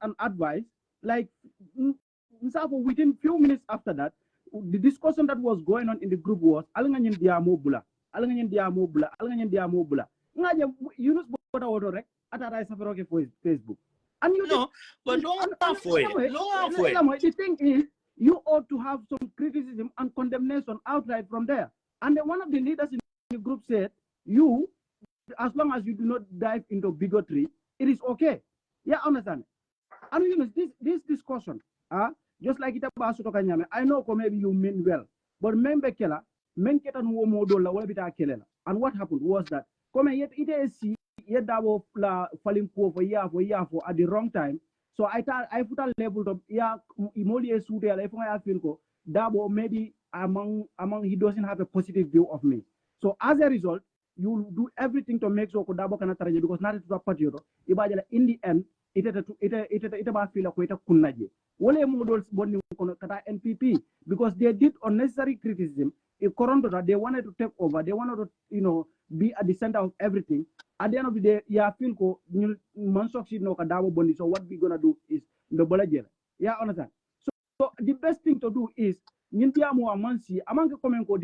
an advice, like within few minutes after that, the discussion that was going on in the group was alanganyen dia mobula, alanganyen dia mobula, alanganyen dia mobula. Ngaja Yunus bota wodo rek atara safaro ke Facebook. And you no, but the thing is, you ought to have some criticism and condemnation outright from there. And then one of the leaders in the group said, you, as long as you do not dive into bigotry, it is okay. Yeah, understand. And you know, this discussion, just like it about Sotokanyame, I know maybe you mean well, but remember Kela, Menketan Womodola, and what happened was that, come yet it is yedabo la falling for at the wrong time. So I put a level of imoli sude I feel ko dabo maybe among he doesn't have a positive view of me. So as a result, you will do everything to make sure dabo kana taraje because not to patio ibajala in the end it ba feel ko ita kunnaje wole models bonni kono kata NPP because they did unnecessary criticism. If Coronado, they wanted to take over, they wanted to, be at the center of everything. At the end of the day, feel ko man succeed no kadabo bondi. So what we're gonna do is the bolajela. Yeah, understand? So the best thing to do is nyintiamu amansi among the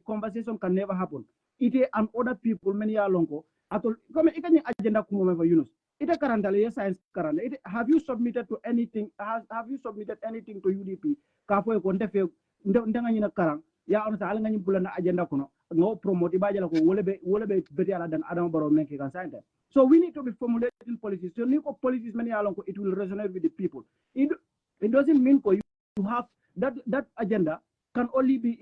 conversation can never happen. Ite and other people many years longo atol come ikanye agenda kumo for Yunus. Ite karandale science karanda. Have you submitted to anything? Have you submitted anything to UDP? Kafo ko ndefe ndanga nyina karang. Ya on sa alanga nyim na agenda kono no promote ibajala ko wolebe beti ala dan adam baro menke kan sante. So we need to be formulating policies. So niko policies many along it will resonate with the people. It doesn't mean for you to have that agenda can only be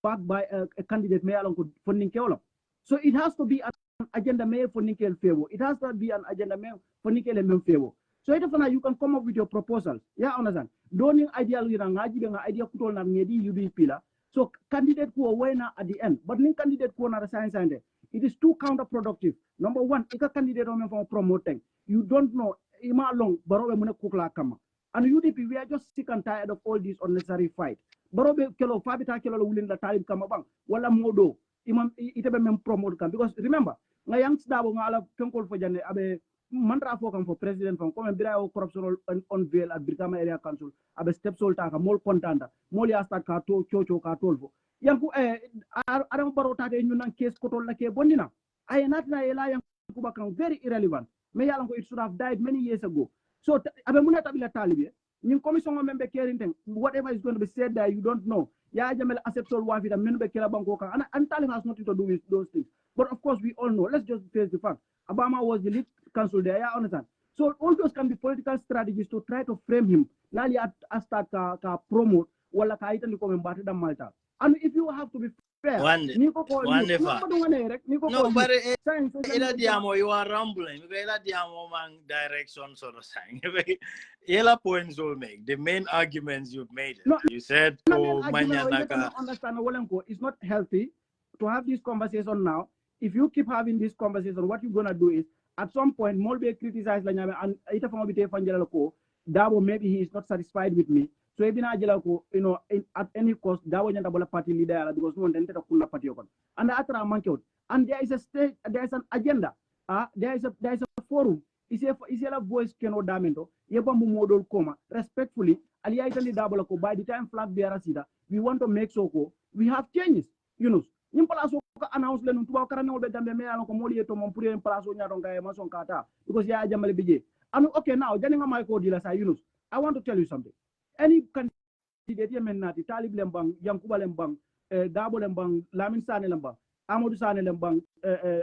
backed by a candidate may along funding keolo. So it has to be an agenda may funding kel favor. It has to be an agenda may funding kel favor. So you can come up with your proposals. Yeah, understand. Don't ideal idea kutol na ngedi UDP la. So candidate who are winner at the end, but ning candidate who are science and it is too counterproductive. Number one, if a candidate for promoting, you don't know ima long barobe muna kukla kama. And UDP, we are just sick and tired of all this unnecessary fight. Barobe kelo fabita kelo willing the talib kama bang wala modo imam itebe mem promote kam because remember nga yang dabo nga ala kenkol fo jande abe mandra fo kam for president from comme bira o corruption on veil at Brikama area council abe step solta ka mol contanda mol ya start ka to chocho ka tolfo yanku adam baro tate nyunan case kotol la ke bondina ay natna ela yanku bakang very irrelevant me yalan ko it should have died many years ago. So abe muna tabila talibe nin commission member caring thing whatever is going to be said there you don't know ya jamel accept all wa vita men be kela banko kan and talib has nothing to do with those things. But of course we all know, let's just face the fact Obama was the lead counsel there, yeah, understand. So all those can be political strategies to try to frame him. Lali start ka promote wala ka itan ko membate da Malta. And if you have to be fair, wandifa. No, but ila diamo you are rambling. Ila diamo mang direction sort of saying. Ila points will make the main arguments you've made. No, you said understand it's not healthy to have this conversation now. If you keep having this conversation, what you're gonna do is at some point Molbe criticized Lanyame and ita famabite fanjalako Dabo maybe he is not satisfied with me. So ebina ajelako at any cost Dabo nyanda bola party leader because no one didn't kunna party okon. And atra manke and there is a stage, there is an agenda. There is a forum. Is a voice keno damento. Yeba mumodol koma respectfully. Aliya itali Dabo ko by the time flag bearer sida we want to make soko we have changes. Yunus. Impalaso announce le ntuba karane olbe dambe me alon ko moli to mon pour impalaso nya don gaye mason kata because ya jamale bije and okay now jani nga may ko dila sa Yunus I want to tell you something any candidate yemen nati talib lembang yankuba lembang dabo lembang lamin sane lembang amadou sane lembang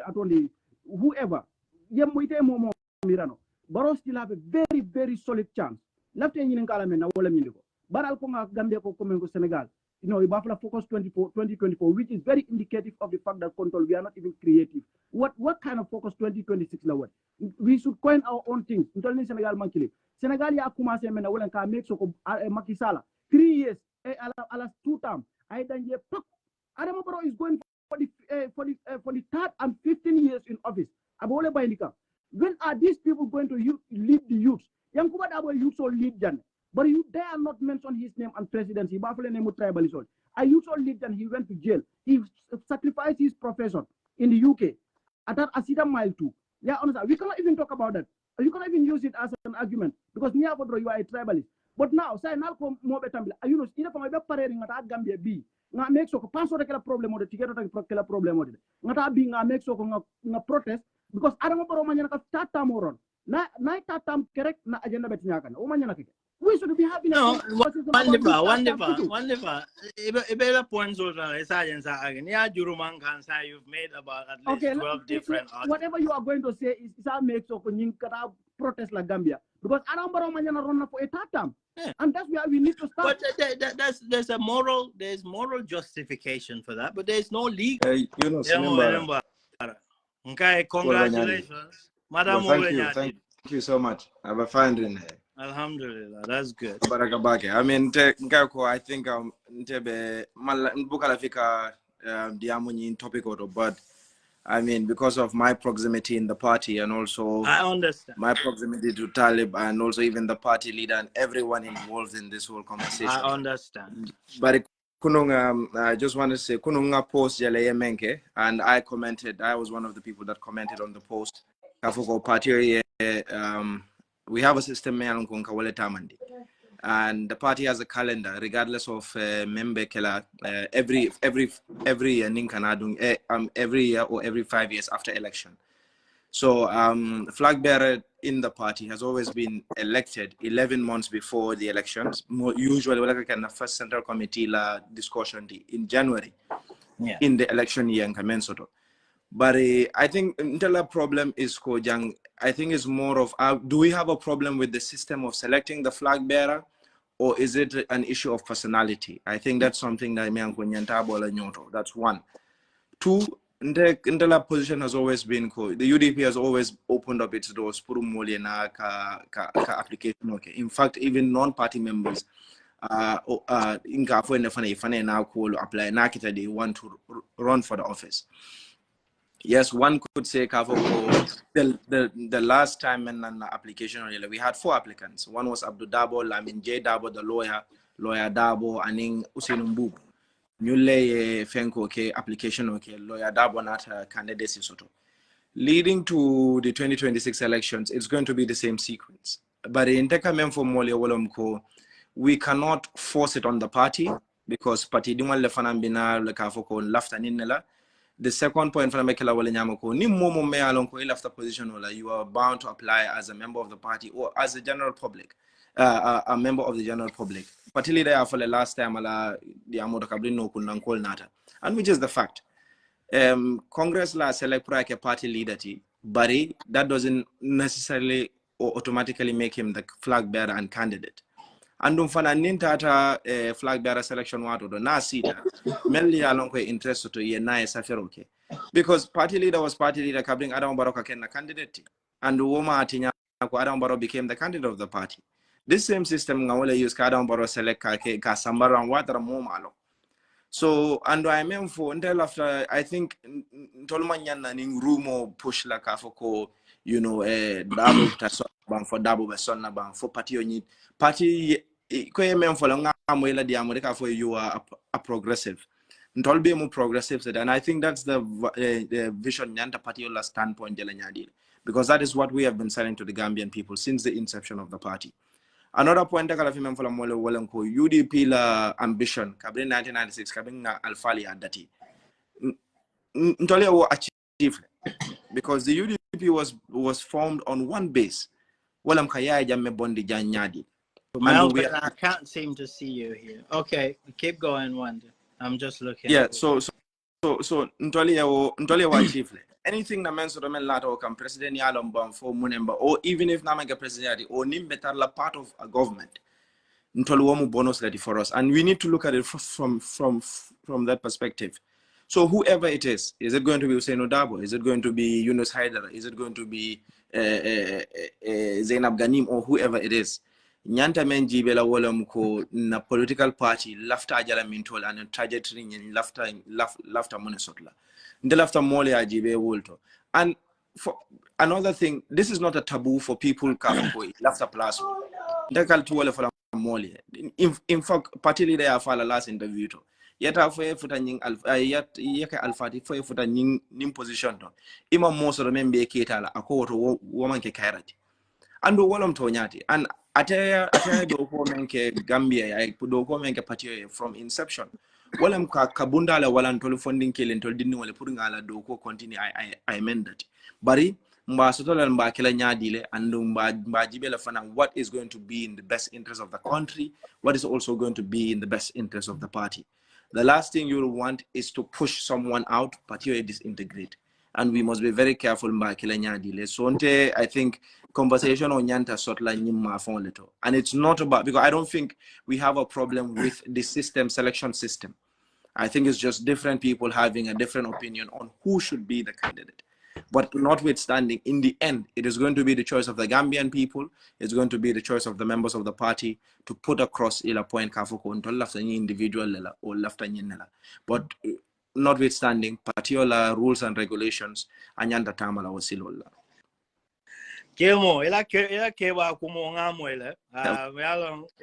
atondi whoever yemmoyte momo mirano baro still have a very very solid chance lafte ñini ngala men na wala mi ko baral ko nga gambe ko comme ko Senegal Ibafla Focus 2024, which is very indicative of the fact that control, we are not even creative. What kind of Focus 2026 la what? We should coin our own things. Senegal mankili. Senegal ya kumase mena wala ka make so makisala. 3 years, alas 2 term. I danje pak. Adama Barrow is going for the 3rd and 15 years in office. Abole baynika. When are these people going to lead the youth? Yankuba Dabo youth so lead jan. But you dare not mention his name and presidency. I usually lead and he went to jail. He sacrificed his profession in the UK. At that Asida mile too. Yeah, honestly, we cannot even talk about that. You cannot even use it as an argument because you are a tribalist. But now, say now come more better. Yunus, ina from a paring at Gambia B. Nga make so pass the problem or the ticket of problem or not being a make so nga protest because I don't know Romania tata moron. Na tatam correct na agenda betnyakan. Omanya we should be having wandifa. Ibela points over science again. Yeah, Juruman say you've made about at least 12 different arguments. Whatever you are going to say is that makes so protest like Gambia because I don't know Romania run for a tatam. Yeah. And that's where we need to start. But there's moral justification for that, but there's no legal. Yunus, okay, congratulations, Madam. Well, thank you so much. I have a finding here. Alhamdulillah, that's good. Barakabake. I mean, I think topic but I mean, because of my proximity in the party and also I understand my proximity to Talib and also even the party leader and everyone involved in this whole conversation. I understand. But I just want to say, kununga post menke, and I commented. I was one of the people that commented on the post. Party, we have a system and the party has a calendar, regardless of member killer, every year or every 5 years after election. So flag bearer in the party has always been elected 11 months before the elections. Usually, like the first central committee la discussion in January, in the election year in Kamensoto. But I think the problem is Kojang. I think it's more of do we have a problem with the system of selecting the flag bearer, or is it an issue of personality? I think that's something that that's one. Two, the position has always been the UDP has always opened up its doors application. Okay. In fact, even non-party members apply they want to run for the office. Yes, one could say the last time in an application we had 4 applicants. One was Abdul Dabo, Lamin J Dabo, the lawyer Dabo, and then Usain Mbubu. Newly Fenko application lawyer Dabo not candidacy soto. Leading to the 2026 elections, it's going to be the same sequence. But in Tekamen for Mole Wolomko, we cannot force it on the party because party Dimal Lefanam Bina Lekafoko left and inela. The second point from Mekela Walenyamako, ni momo me alonko after position you are bound to apply as a member of the party or as a general public, a member of the general public. Particularly there for the last time the Amoto Cabrino Kunankol Nata. And which is the fact. Congress la select a party leader, but that doesn't necessarily or automatically make him the flag bearer and candidate. And fana nintata flag bearer selection wato do na sita melli alonko interest to ye na saferoke because party leader was party leader kabring Adam Barrow ken candidate and woma atinya ko Adam Barrow became the candidate of the party. This same system ngawole use Adam Barrow select ka sambara watra mo malo. So and I mean for until after I think tolmanyana ning rumo push la kafoko double taso for double besonna ban for party you are a progressive. Ntolbe more progressive, and I think that's the vision Nyanta Patiola standpoint because that is what we have been selling to the Gambian people since the inception of the party. Another point that I remember from UDP la ambition, Kabrin 1996, Kabrin Alfali Adati. Ntole achieved because the UDP was formed on one base. Walam Kaya Jamme Bondi Janyadi. Melvin, I can't seem to see you here. Okay, keep going, Wanda. I'm just looking. Yeah, so Ntole wa chiefly. Anything na menso men lato kam president yalom bam for munemba or even if na mega president or nim better la part of a government. Ntole wa mu bonus ready for us, and we need to look at it from that perspective. So whoever it is it going to be Usain Odabo? Is it going to be Yunus Hydara? Is it going to be Zainab Ghanim or whoever it is? Nyanta men jibela wolom ko na political party lafta ajala mintol and trajectory in lafta monesotla. The lafta mole ajibe wolto. And for another thing, this is not a taboo for people kafoi lafta plus. Ndakal tuwale for mole. In fact, party leader ya fala last interview to. Yeta foye futa nying yeka alfati foye futa nying position to. Ima moso remembe ketala akoto woman ke kairati. Ando walam tonyati. And ataya do ko menke Gambia ay do ko menke patio from inception. Walam kabunda la walan tolu funding kelen tol dinni wala pour ngala do ko continue I amend that. Bari mba sotola mba kila nyadile and mba jibela fana what is going to be in the best interest of the country, what is also going to be in the best interest of the party. The last thing you will want is to push someone out, particularly disintegrate. And we must be very careful mba kila nyadile. So I think conversation on nyanta sotla nyimma fon leto. And it's not about, because I don't think we have a problem with the selection system. I think it's just different people having a different opinion on who should be the candidate. But notwithstanding, in the end, it is going to be the choice of the Gambian people. It's going to be the choice of the members of the party to put across ila point kafuko until lafta individual lela or lafta nyenela. But notwithstanding, particular rules and regulations, anyanda tamala wasilola. Kemo, ela keba kumo ngamwele.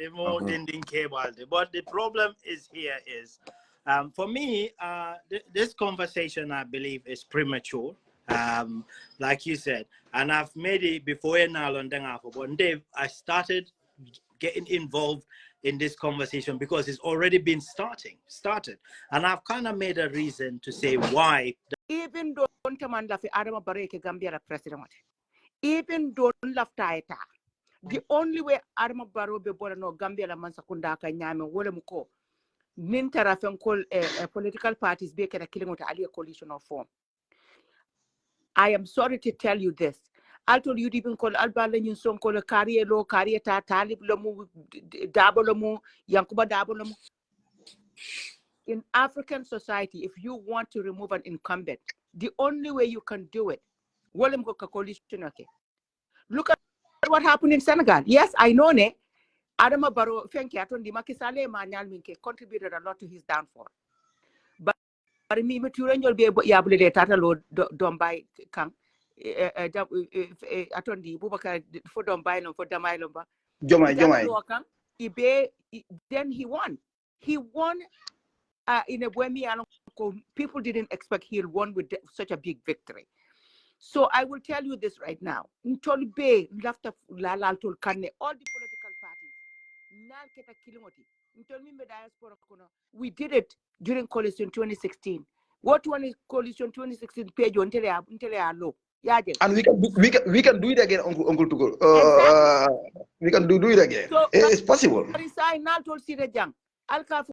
Emo dinding kebalde. But the problem is here is, for me, this conversation, I believe, is premature. Like you said, and I've made it before now on but Dave, I started getting involved in this conversation because it's already been started, and I've kind of made a reason to say why. Even though Adama Bareke Gambia president, even though laftaita, the only way Adama Barrow be born no Gambia la mansakunda kanyame wole muko nintara fenkol political parties be kena killing with a coalition of form. I am sorry to tell you this. I told you even call Albala Yunson call a career low, career talib lomu, dabolomu, Yankuba dabolomu. In African society, if you want to remove an incumbent, the only way you can do it, okay. Look at what happened in Senegal. Yes, I know ne. Adama Barrow contributed a lot to his downfall. But me you'll be able to tata lo dombai kang atondi bubaka for dombai no for damailomba jomai then he won in a way people didn't expect he'll won with such a big victory. So I will tell you this right now, all the political parties we did it during coalition 2016. What one is coalition 2016 page until low. And we can do it again, Uncle Tukur. Exactly. We can do it again. So, it's possible.